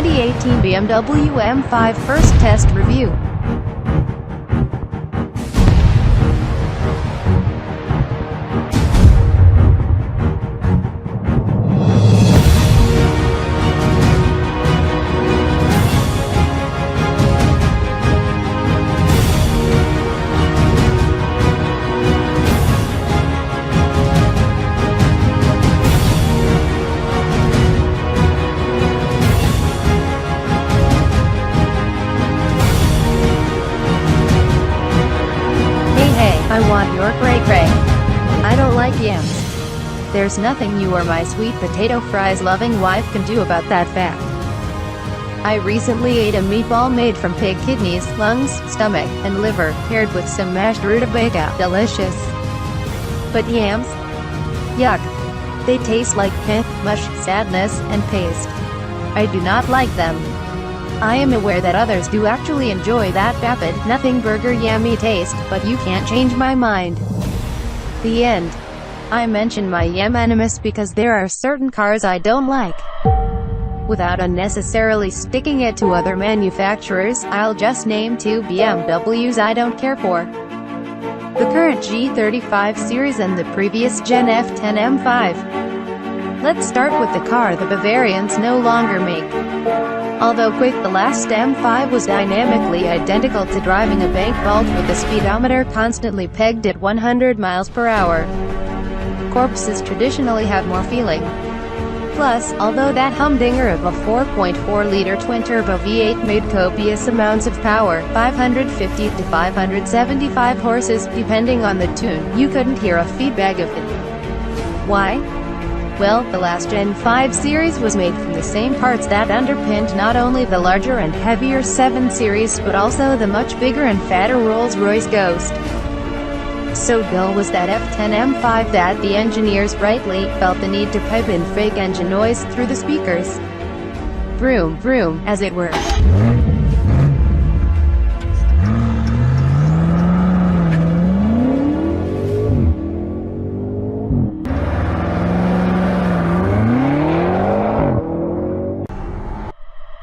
2018 BMW M5 first test review. I want your cray. I don't like yams. There's nothing you or my sweet potato fries loving wife can do about that fact. I recently ate a meatball made from pig kidneys, lungs, stomach, and liver, paired with some mashed rutabaga. Delicious. But yams? Yuck. They taste like pith, mush, sadness, and paste. I do not like them. I am aware that others do actually enjoy that vapid, nothingburger yummy taste, but you can't change my mind. The end. I mention my yam animus because there are certain cars I don't like. Without unnecessarily sticking it to other manufacturers, I'll just name 2 BMWs I don't care for. The current G35 series and the previous Gen F10 M5. Let's start with the car the Bavarians no longer make. Although quick, the last M5 was dynamically identical to driving a bank vault with a speedometer constantly pegged at 100 miles per hour. Corpses traditionally have more feeling. Plus, although that humdinger of a 4.4-liter twin-turbo V8 made copious amounts of power, 550 to 575 horses, depending on the tune, you couldn't hear a feedbag of it. Why? Well, the last Gen 5 series was made from the same parts that underpinned not only the larger and heavier 7 series but also the much bigger and fatter Rolls-Royce Ghost. So dull was that F10 M5 that the engineers rightly felt the need to pipe in fake engine noise through the speakers. Vroom, vroom, as it were.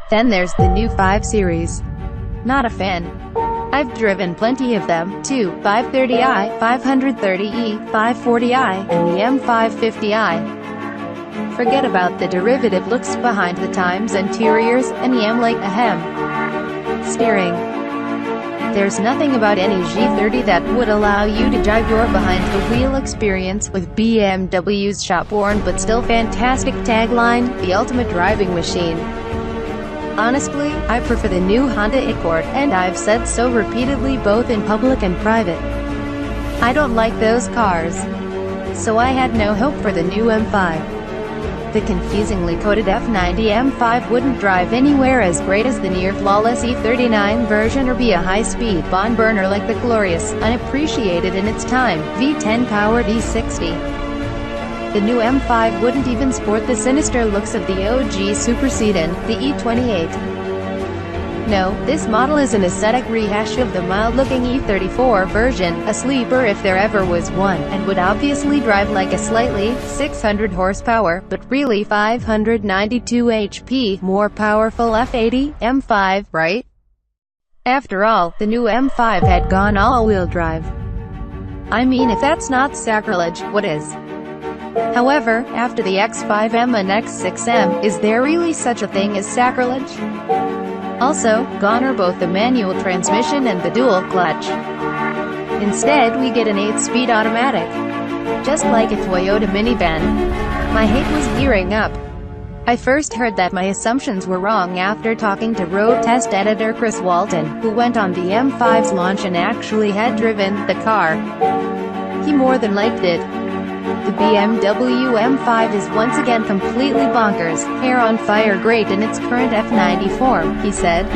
Then there's the new 5 Series. Not a fan. I've driven plenty of them, too, 530i, 530e, 540i, and the M550i. Forget about the derivative looks behind the Times interiors, and yam like ahem. Steering. There's nothing about any G30 that would allow you to jive your behind-the-wheel experience with BMW's shop-worn but still fantastic tagline, the ultimate driving machine. Honestly, I prefer the new Honda Accord, and I've said so repeatedly both in public and private. I don't like those cars. So I had no hope for the new M5. The confusingly coded F90 M5 wouldn't drive anywhere as great as the near-flawless E39 version or be a high-speed barn burner like the glorious, unappreciated in its time, V10-powered E60. The new M5 wouldn't even sport the sinister looks of the OG super sedan, the E28. No, this model is an aesthetic rehash of the mild-looking E34 version, a sleeper if there ever was one, and would obviously drive like a slightly 600 horsepower, but really 592 HP, more powerful F80 M5, right? After all, the new M5 had gone all-wheel drive. I mean, if that's not sacrilege, what is? However, after the X5M and X6M, is there really such a thing as sacrilege? Also, gone are both the manual transmission and the dual clutch. Instead, we get an 8-speed automatic. Just like a Toyota minivan. My hate was gearing up. I first heard that my assumptions were wrong after talking to road test editor Chris Walton, who went on the M5's launch and actually had driven the car. He more than liked it. The BMW M5 is once again completely bonkers, hair on fire great in its current F90 form, he said.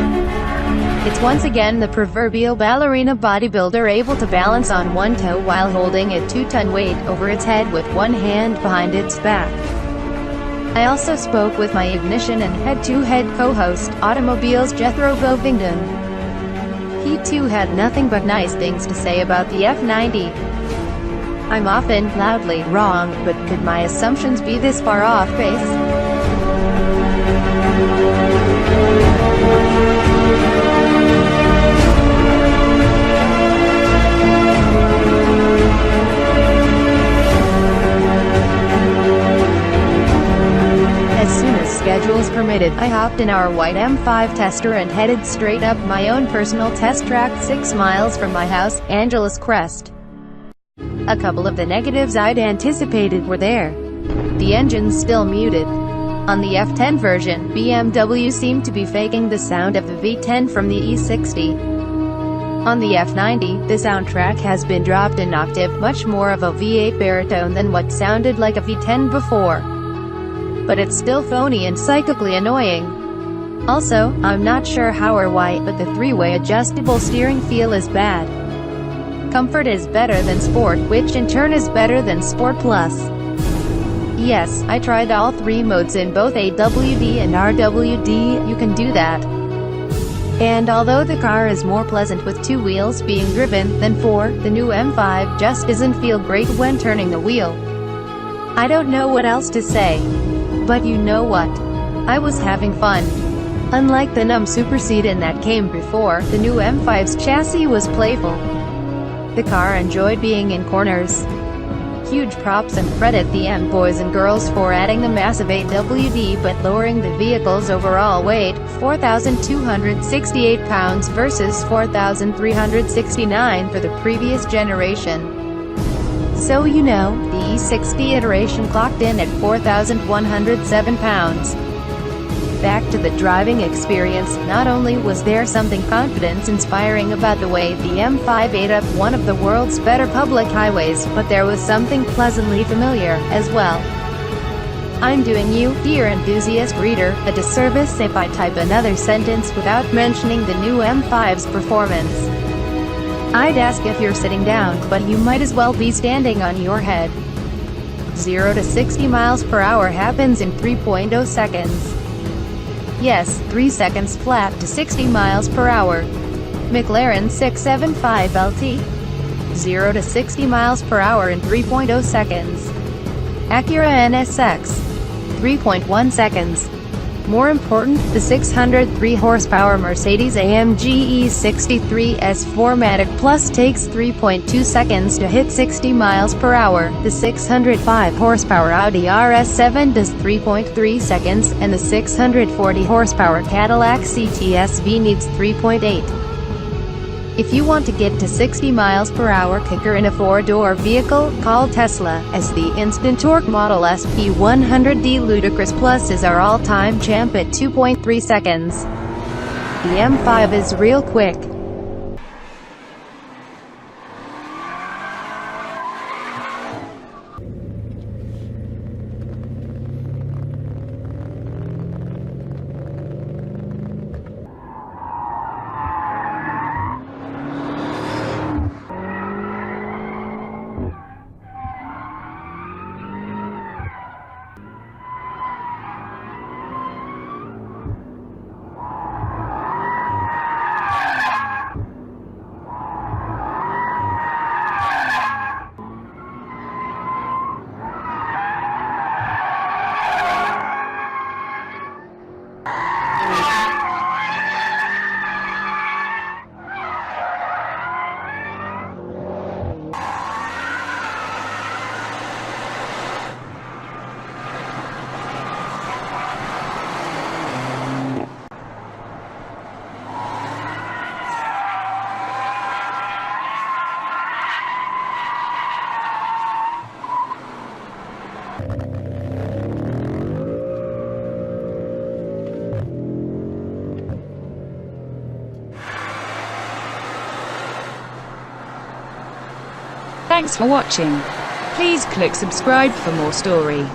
It's once again the proverbial ballerina bodybuilder able to balance on one toe while holding a 2-ton weight over its head with one hand behind its back. I also spoke with my ignition and head-to-head co-host, Automobile's Jethro Bovingdon. He too had nothing but nice things to say about the F90. I'm often, loudly, wrong, but could my assumptions be this far off base? Schedules permitted, I hopped in our white M5 tester and headed straight up my own personal test track 6 miles from my house, Angeles Crest. A couple of the negatives I'd anticipated were there. The engine's still muted. On the F10 version, BMW seemed to be faking the sound of the V10 from the E60. On the F90, the soundtrack has been dropped an octave, much more of a V8 baritone than what sounded like a V10 before. But it's still phony and psychically annoying. Also, I'm not sure how or why, but the three-way adjustable steering feel is bad. Comfort is better than Sport, which in turn is better than Sport Plus. Yes, I tried all three modes in both AWD and RWD, you can do that. And although the car is more pleasant with two wheels being driven than four, the new M5 just doesn't feel great when turning the wheel. I don't know what else to say. But you know what? I was having fun. Unlike the numb supersedan that came before, the new M5's chassis was playful. The car enjoyed being in corners. Huge props and credit the M boys and girls for adding the massive AWD but lowering the vehicle's overall weight, 4,268 pounds versus 4,369 for the previous generation. So you know, the E60 iteration clocked in at 4,107 pounds. Back to the driving experience, not only was there something confidence-inspiring about the way the M5 ate up one of the world's better public highways, but there was something pleasantly familiar, as well. I'm doing you, dear enthusiast reader, a disservice if I type another sentence without mentioning the new M5's performance. I'd ask if you're sitting down, but you might as well be standing on your head. 0 to 60 miles per hour happens in 3.0 seconds. Yes, 3 seconds flat to 60 miles per hour. McLaren 675 LT. 0 to 60 miles per hour in 3.0 seconds. Acura NSX. 3.1 seconds. More important, the 603 horsepower Mercedes-AMG E63 S4matic Plus takes 3.2 seconds to hit 60 miles per hour, the 605 horsepower Audi RS7 does 3.3 seconds, and the 640 horsepower Cadillac CT-SV needs 3.8. If you want to get to 60 miles per hour quicker in a four-door vehicle, call Tesla, as the instant torque Model S P100D Ludicrous Plus is our all-time champ at 2.3 seconds. The M5 is real quick. Thanks for watching. Please click subscribe for more story.